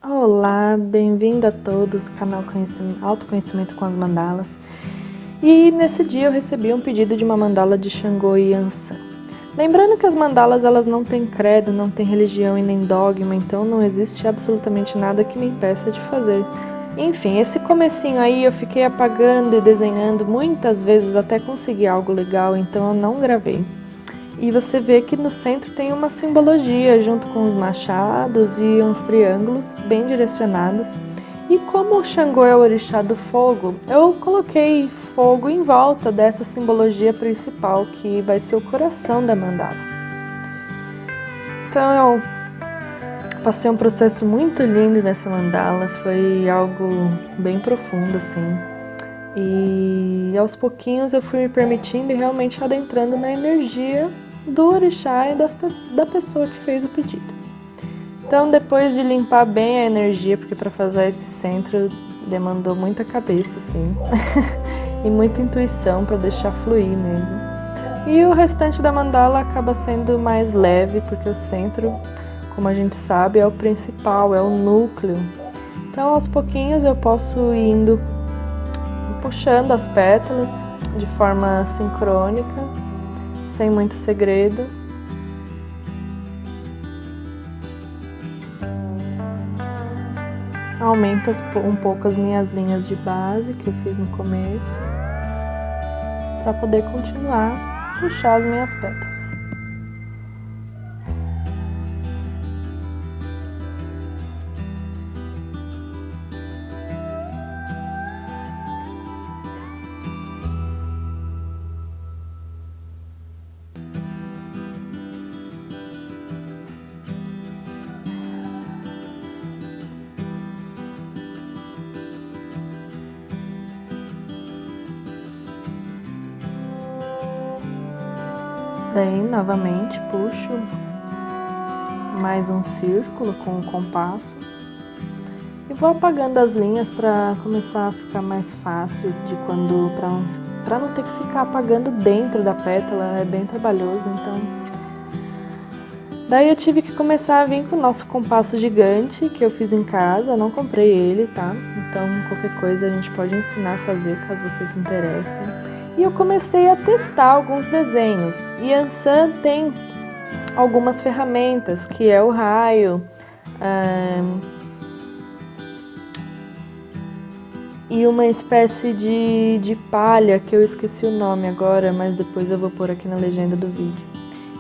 Olá, bem-vindo a todos do canal Autoconhecimento com as Mandalas. E nesse dia eu recebi um pedido de uma mandala de Xangô e Yansan. Lembrando que as mandalas elas não têm credo, não têm religião e nem dogma, então não existe absolutamente nada que me impeça de fazer. Enfim, esse comecinho aí eu fiquei apagando e desenhando muitas vezes até conseguir algo legal, então eu não gravei. E você vê que no centro tem uma simbologia junto com os machados e uns triângulos bem direcionados. E como o Xangô é o orixá do fogo, eu coloquei fogo em volta dessa simbologia principal, que vai ser o coração da mandala. Então eu passei um processo muito lindo nessa mandala, foi algo bem profundo assim. E aos pouquinhos eu fui me permitindo e realmente adentrando na energia do orixá e da pessoa que fez o pedido. Então, depois de limpar bem a energia, porque para fazer esse centro demandou muita cabeça, assim, e muita intuição para deixar fluir mesmo. E o restante da mandala acaba sendo mais leve, porque o centro, como a gente sabe, é o principal, é o núcleo. Então, aos pouquinhos eu posso ir indo puxando as pétalas de forma sincrônica, sem muito segredo. Aumento um pouco as minhas linhas de base que eu fiz no começo, para poder continuar a puxar as minhas pétalas. Daí, novamente, puxo mais um círculo com o compasso e vou apagando as linhas para começar a ficar mais fácil de quando, para não ter que ficar apagando dentro da pétala, é bem trabalhoso, então. Daí eu tive que começar a vir com o nosso compasso gigante que eu fiz em casa, não comprei ele, tá? Então qualquer coisa a gente pode ensinar a fazer caso vocês se interessem. E eu comecei a testar alguns desenhos. Yansan tem algumas ferramentas, que é o raio e uma espécie de palha, que eu esqueci o nome agora, mas depois eu vou pôr aqui na legenda do vídeo.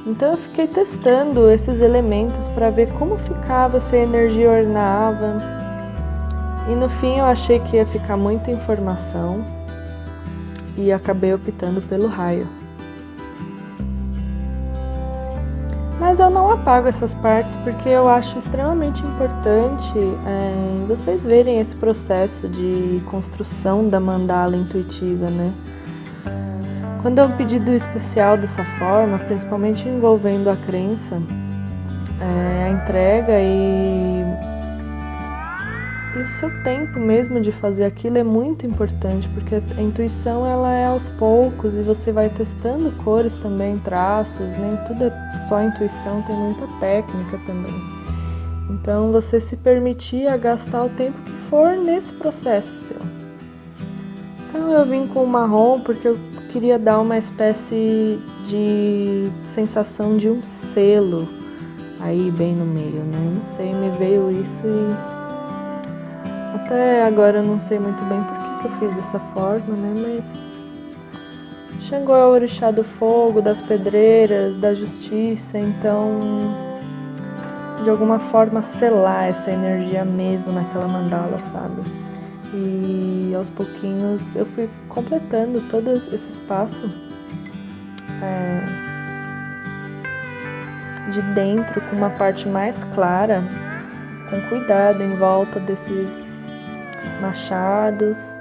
Então eu fiquei testando esses elementos para ver como ficava, se a energia ornava. E no fim eu achei que ia ficar muita informação e acabei optando pelo raio. Mas eu não apago essas partes porque eu acho extremamente importante vocês verem esse processo de construção da mandala intuitiva, né? Quando é um pedido especial dessa forma, principalmente envolvendo a crença, a entrega e o seu tempo mesmo de fazer aquilo é muito importante, porque a intuição ela é aos poucos e você vai testando cores também, traços, nem tudo é só intuição, tem muita técnica também. Então você se permitir a gastar o tempo que for nesse processo seu. Então eu vim com o marrom porque eu queria dar uma espécie de sensação de um selo aí bem no meio, né? Não sei, me veio isso e até agora eu não sei muito bem por que eu fiz dessa forma, né? Mas Xangô é o orixá do fogo, das pedreiras, da justiça, então de alguma forma selar essa energia mesmo naquela mandala, sabe? E aos pouquinhos eu fui completando todo esse espaço de dentro com uma parte mais clara, com cuidado em volta desses machados.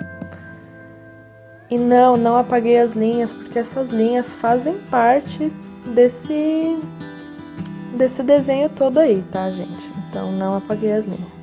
E não apaguei as linhas, porque essas linhas fazem parte desse desenho todo aí, tá, gente? Então não apaguei as linhas.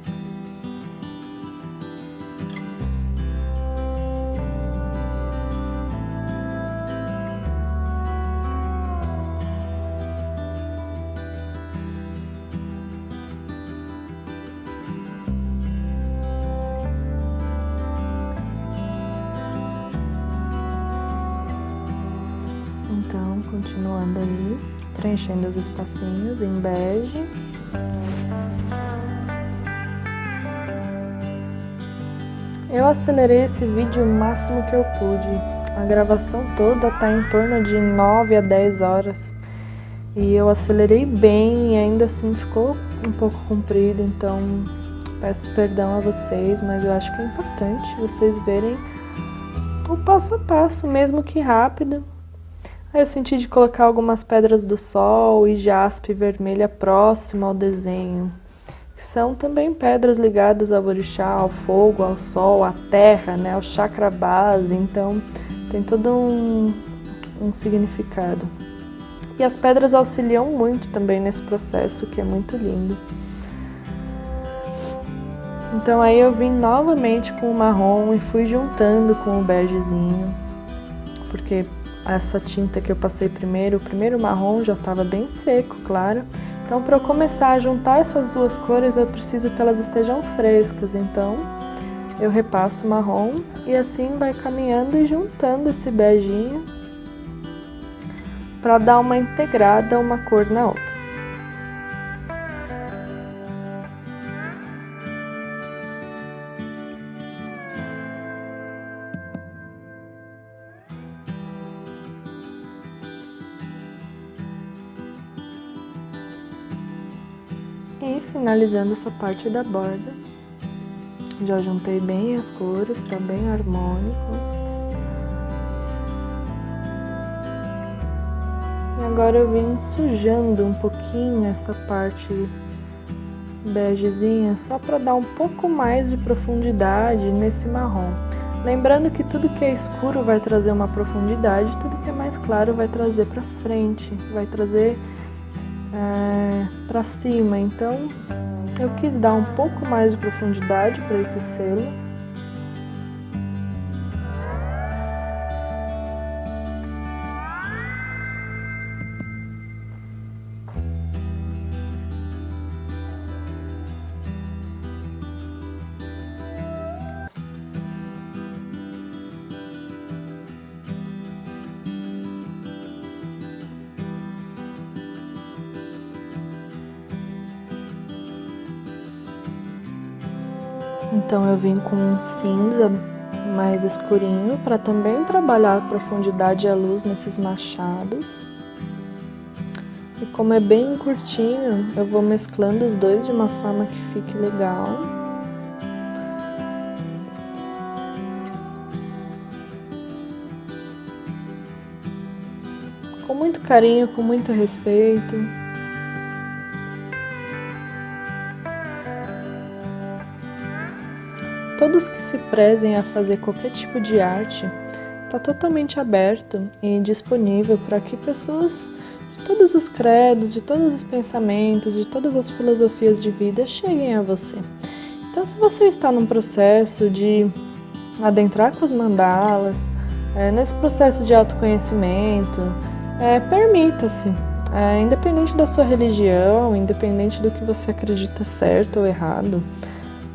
continuando aí, preenchendo os espacinhos em bege. Eu acelerei esse vídeo o máximo que eu pude. A gravação toda tá em torno de 9 a 10 horas. E eu acelerei bem e ainda assim ficou um pouco comprido, então peço perdão a vocês, mas eu acho que é importante vocês verem o passo a passo, mesmo que rápido. Aí eu senti de colocar algumas pedras do sol e jaspe vermelha próxima ao desenho, que são também pedras ligadas ao orixá, ao fogo, ao sol, à terra, né, ao chakra base, então tem todo um significado. E as pedras auxiliam muito também nesse processo, que é muito lindo. Então aí eu vim novamente com o marrom e fui juntando com o begezinho, porque essa tinta que eu passei primeiro, o primeiro marrom já estava bem seco, claro. Então para eu começar a juntar essas duas cores eu preciso que elas estejam frescas, então eu repasso o marrom e assim vai caminhando e juntando esse beginho para dar uma integrada uma cor na outra. E finalizando essa parte da borda, já juntei bem as cores, tá bem harmônico. E agora eu vim sujando um pouquinho essa parte begezinha, só para dar um pouco mais de profundidade nesse marrom. Lembrando que tudo que é escuro vai trazer uma profundidade, tudo que é mais claro vai trazer para frente, vai trazer para cima. Então eu quis dar um pouco mais de profundidade para esse selo. Então eu vim com um cinza mais escurinho para também trabalhar a profundidade e a luz nesses machados. E como é bem curtinho, eu vou mesclando os dois de uma forma que fique legal. Com muito carinho, com muito respeito. Todos que se prezem a fazer qualquer tipo de arte, está totalmente aberto e disponível para que pessoas de todos os credos, de todos os pensamentos, de todas as filosofias de vida cheguem a você. Então, se você está num processo de adentrar com as mandalas, nesse processo de autoconhecimento, permita-se, independente da sua religião, independente do que você acredita certo ou errado,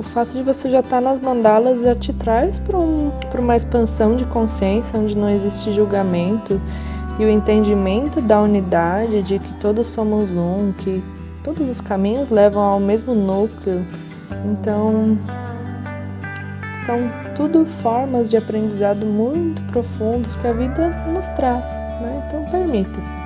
o fato de você já estar nas mandalas já te traz para uma expansão de consciência onde não existe julgamento e o entendimento da unidade, de que todos somos um, que todos os caminhos levam ao mesmo núcleo. Então, são tudo formas de aprendizado muito profundos que a vida nos traz, né? Então, permita-se.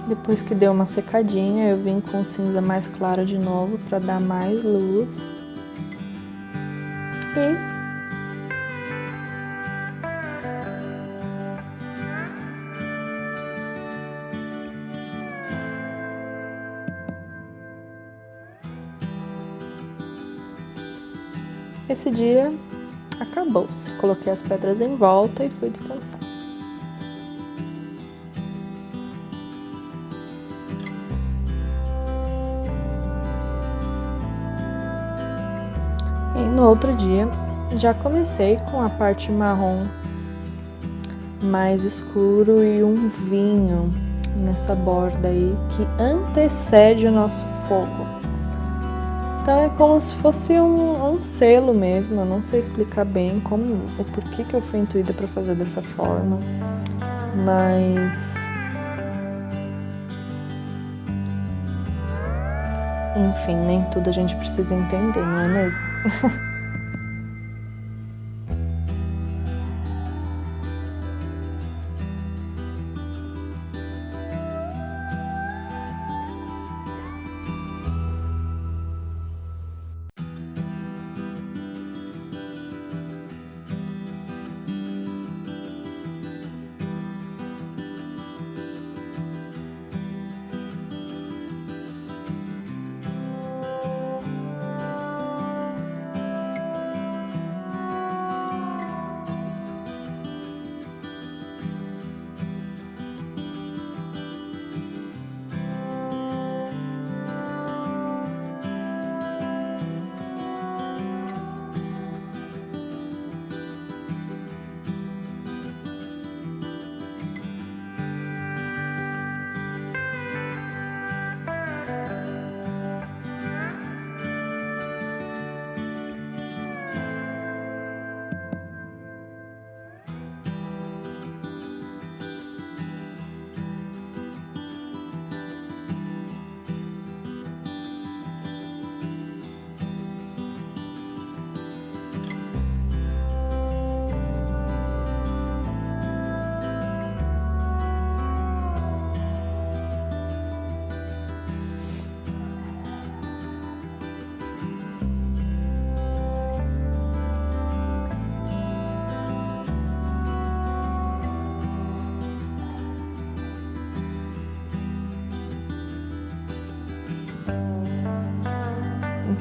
Depois que deu uma secadinha, eu vim com o cinza mais claro de novo para dar mais luz. E esse dia acabou-se. Coloquei as pedras em volta e fui descansar. E no outro dia, já comecei com a parte marrom mais escuro e um vinho nessa borda aí que antecede o nosso fogo. Então é como se fosse um selo mesmo. Eu não sei explicar bem o porquê que eu fui intuída para fazer dessa forma, mas enfim, nem tudo a gente precisa entender, não é mesmo?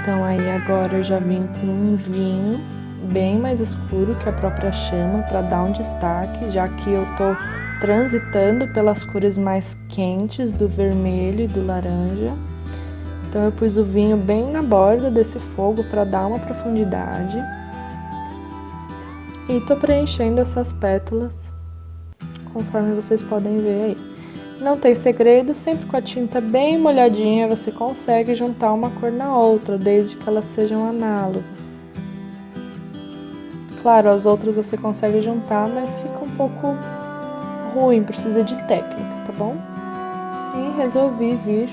Então aí agora eu já vim com um vinho bem mais escuro que a própria chama para dar um destaque, já que eu tô transitando pelas cores mais quentes do vermelho e do laranja. Então eu pus o vinho bem na borda desse fogo para dar uma profundidade. E tô preenchendo essas pétalas, conforme vocês podem ver aí. Não tem segredo, sempre com a tinta bem molhadinha você consegue juntar uma cor na outra, desde que elas sejam análogas. Claro, as outras você consegue juntar, mas fica um pouco ruim, precisa de técnica, tá bom? E resolvi vir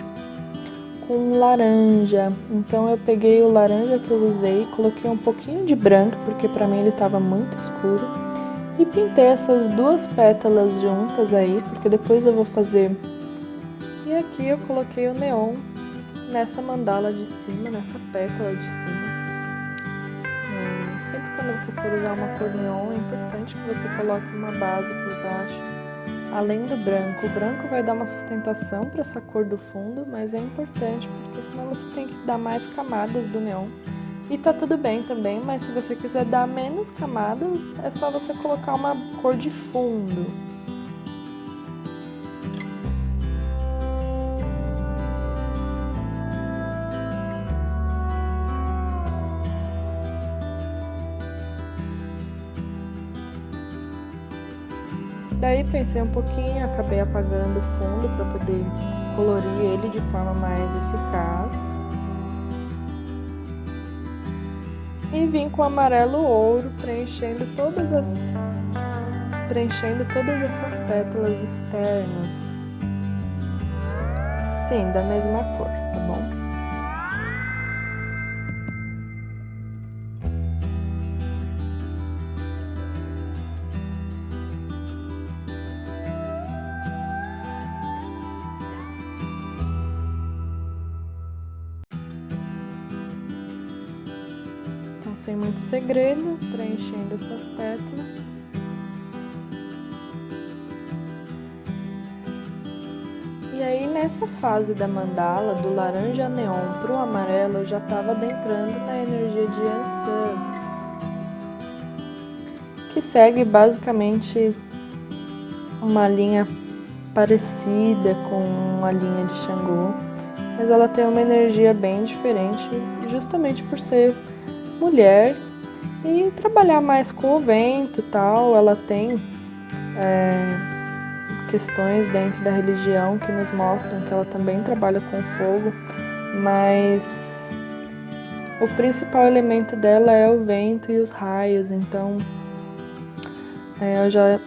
com laranja. Então eu peguei o laranja que eu usei, coloquei um pouquinho de branco, porque pra mim ele estava muito escuro. E pintei essas duas pétalas juntas aí, porque depois eu vou fazer. E aqui eu coloquei o neon nessa mandala de cima, nessa pétala de cima. Sempre quando você for usar uma cor neon, é importante que você coloque uma base por baixo, além do branco. O branco vai dar uma sustentação para essa cor do fundo, mas é importante, porque senão você tem que dar mais camadas do neon. E tá tudo bem também, mas se você quiser dar menos camadas, é só você colocar uma cor de fundo. Daí pensei um pouquinho, acabei apagando o fundo para poder colorir ele de forma mais eficaz. E vim com amarelo ouro preenchendo todas essas pétalas externas. Sim, da mesma cor, tá bom? Então, sem muito segredo, preenchendo essas pétalas. E aí, nessa fase da mandala, do laranja neon pro amarelo, eu já estava adentrando na energia de Yansan. que segue basicamente uma linha parecida com a linha de Xangô, mas ela tem uma energia bem diferente, justamente por ser mulher e trabalhar mais com o vento e tal. Ela tem questões dentro da religião que nos mostram que ela também trabalha com fogo, mas o principal elemento dela é o vento e os raios. Então eu já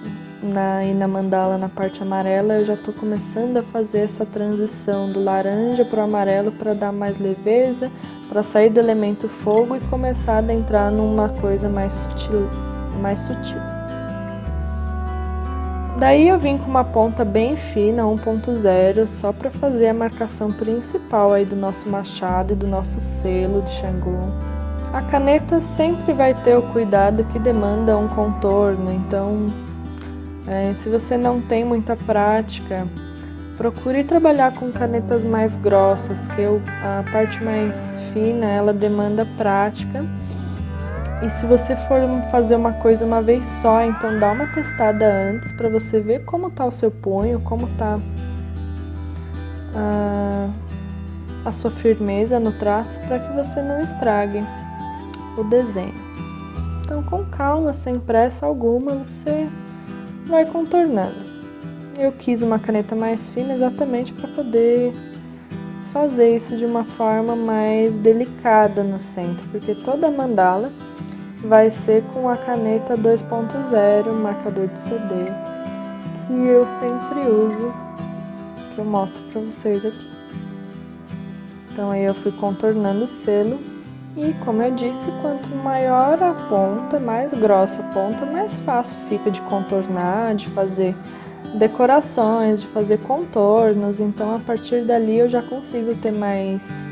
na mandala, na parte amarela, eu já estou começando a fazer essa transição do laranja para o amarelo para dar mais leveza, para sair do elemento fogo e começar a adentrar numa coisa mais sutil. Daí eu vim com uma ponta bem fina, 1.0, só para fazer a marcação principal aí do nosso machado e do nosso selo de Xangô. A caneta sempre vai ter o cuidado que demanda um contorno, então se você não tem muita prática, procure trabalhar com canetas mais grossas, que a parte mais fina ela demanda prática. E se você for fazer uma coisa uma vez só, então dá uma testada antes para você ver como tá o seu punho, como tá a sua firmeza no traço, para que você não estrague o desenho. Então, com calma, sem pressa alguma, você vai contornando. Eu quis uma caneta mais fina exatamente para poder fazer isso de uma forma mais delicada no centro, porque toda a mandala vai ser com a caneta 2.0, marcador de CD, que eu sempre uso, que eu mostro para vocês aqui. Então aí eu fui contornando o selo e, como eu disse, quanto maior a ponta, mais grossa a ponta, mais fácil fica de contornar, de fazer decorações, de fazer contornos. Então a partir dali eu já consigo ter mais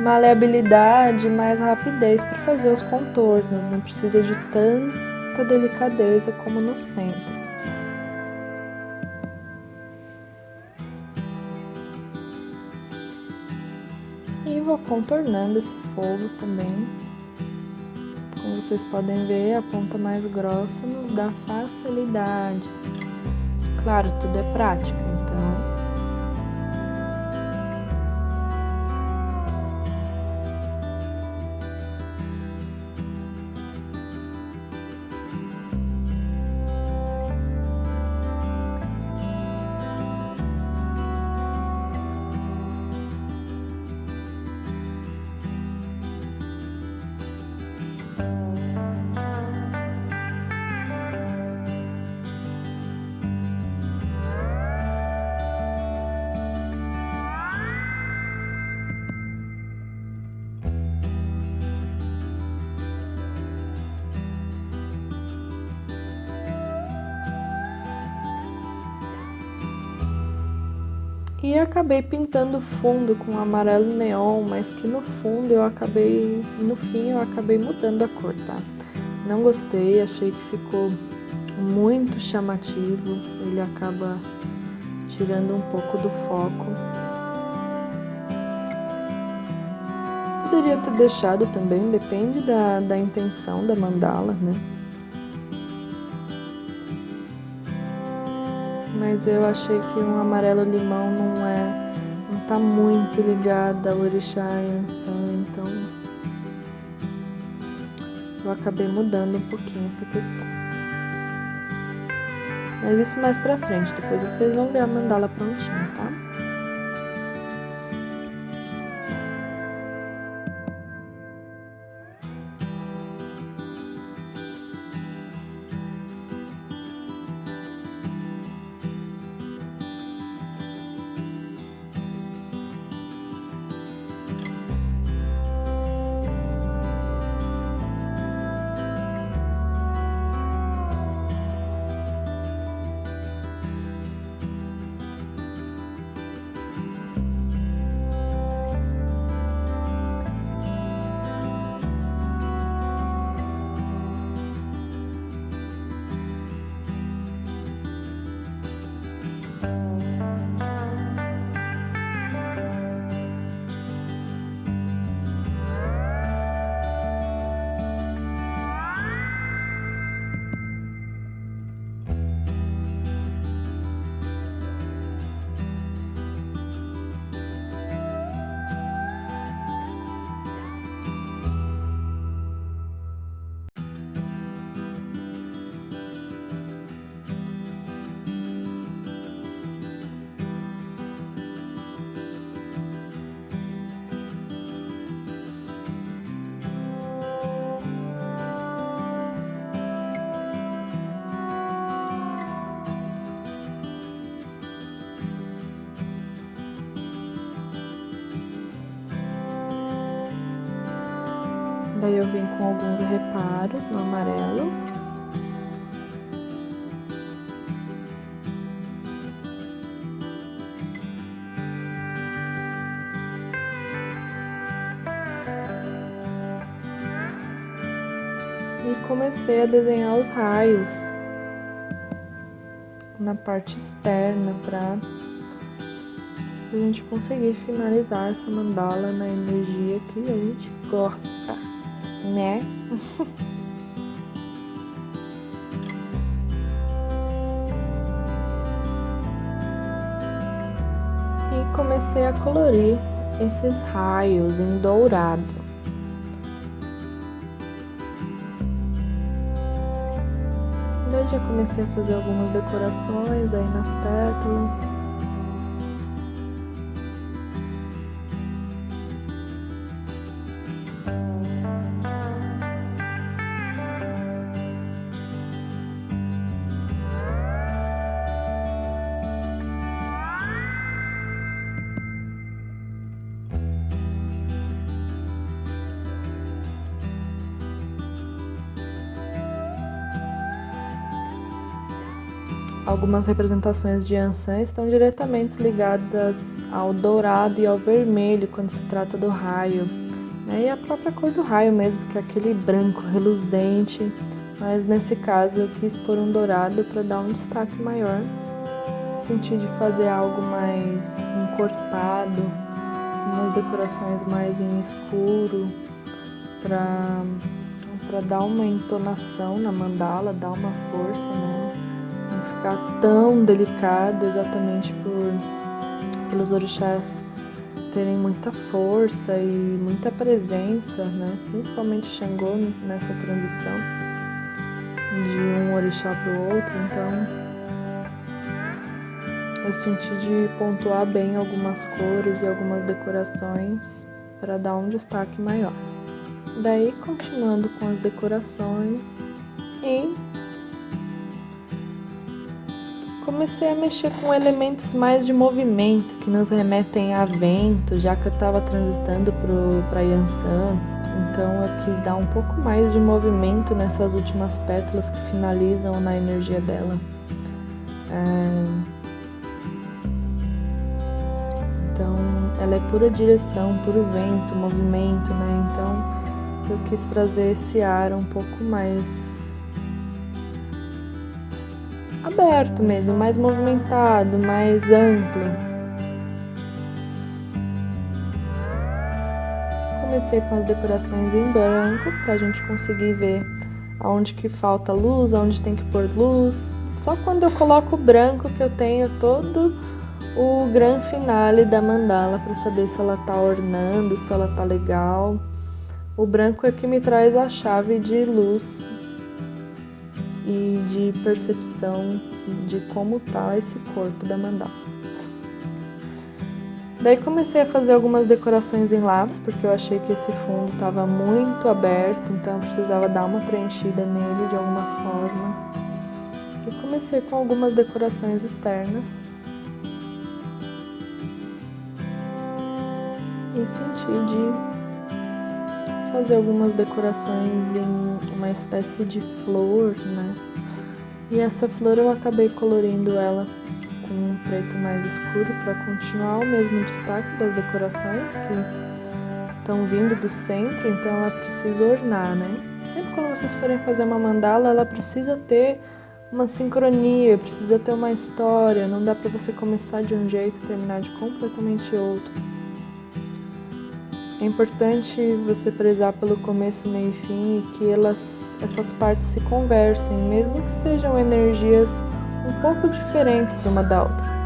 maleabilidade, mais rapidez para fazer os contornos, não precisa de tanta delicadeza como no centro. E vou contornando esse fogo também. Como vocês podem ver, a ponta mais grossa nos dá facilidade. Claro, tudo é prática, então e acabei pintando fundo com amarelo neon, mas que no fim eu acabei mudando a cor, tá? Não gostei, achei que ficou muito chamativo, ele acaba tirando um pouco do foco. Poderia ter deixado também, depende da intenção da mandala, né? Mas eu achei que um amarelo limão não tá muito ligado ao orixá Yansan, então eu acabei mudando um pouquinho essa questão. Mas isso mais pra frente, depois vocês vão ver a mandala prontinha, tá? Daí eu vim com alguns reparos no amarelo. E comecei a desenhar os raios na parte externa para a gente conseguir finalizar essa mandala na energia que a gente gosta, né? E comecei a colorir esses raios em dourado. Daí já comecei a fazer algumas decorações aí nas pétalas. Algumas representações de Yansan estão diretamente ligadas ao dourado e ao vermelho quando se trata do raio, né? E a própria cor do raio mesmo, que é aquele branco reluzente, mas nesse caso eu quis pôr um dourado para dar um destaque maior. Senti de fazer algo mais encorpado, umas decorações mais em escuro, para dar uma entonação na mandala, dar uma força, né? Não ficar tão delicada, exatamente pelos orixás terem muita força e muita presença, né? Principalmente Xangô nessa transição de um orixá para o outro. Então eu senti de pontuar bem algumas cores e algumas decorações para dar um destaque maior. Daí, continuando com as decorações, e comecei a mexer com elementos mais de movimento, que nos remetem a vento, já que eu estava transitando para Yansan. Então eu quis dar um pouco mais de movimento nessas últimas pétalas que finalizam na energia dela. Então ela é pura direção, puro vento, movimento, né? Então eu quis trazer esse ar um pouco mais aberto mesmo, mais movimentado, mais amplo. Comecei com as decorações em branco para a gente conseguir ver aonde que falta luz, aonde tem que pôr luz. Só quando eu coloco o branco que eu tenho todo o gran finale da mandala para saber se ela tá ornando, se ela tá legal. O branco é que me traz a chave de luz e de percepção de como tá esse corpo da mandala. Daí comecei a fazer algumas decorações em lápis, porque eu achei que esse fundo estava muito aberto, então eu precisava dar uma preenchida nele de alguma forma. E comecei com algumas decorações externas. E senti de fazer algumas decorações em uma espécie de flor, né? E essa flor eu acabei colorindo ela com um preto mais escuro para continuar o mesmo destaque das decorações que estão vindo do centro, então ela precisa ornar, né? Sempre quando vocês forem fazer uma mandala, ela precisa ter uma sincronia, precisa ter uma história, não dá para você começar de um jeito e terminar de completamente outro. É importante você prezar pelo começo, meio e fim e que essas partes se conversem, mesmo que sejam energias um pouco diferentes uma da outra.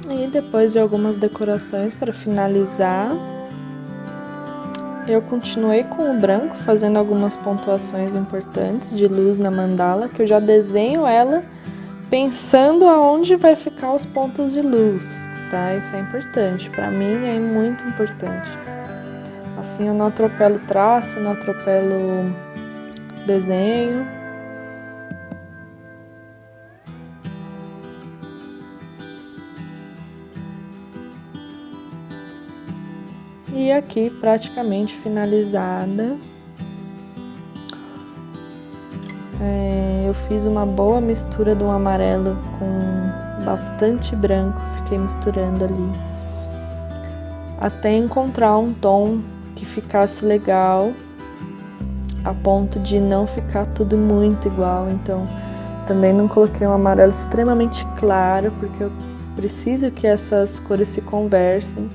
E depois de algumas decorações para finalizar, eu continuei com o branco, fazendo algumas pontuações importantes de luz na mandala, que eu já desenho ela pensando aonde vai ficar os pontos de luz, tá? Isso é importante, para mim é muito importante. Assim eu não atropelo traço, não atropelo desenho. E aqui praticamente finalizada. Eu fiz uma boa mistura de um amarelo com bastante branco, fiquei misturando ali até encontrar um tom que ficasse legal, a ponto de não ficar tudo muito igual. Então também não coloquei um amarelo extremamente claro, porque eu preciso que essas cores se conversem.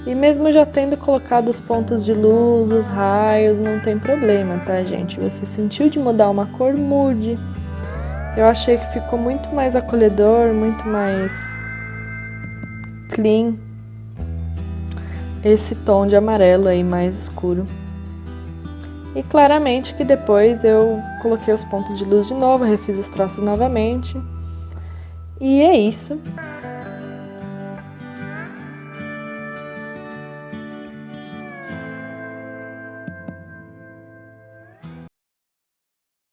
E mesmo já tendo colocado os pontos de luz, os raios, não tem problema, tá, gente? Você sentiu de mudar uma cor, mude. Eu achei que ficou muito mais acolhedor, muito mais clean esse tom de amarelo aí mais escuro. E claramente que depois eu coloquei os pontos de luz de novo, refiz os traços novamente. E é isso.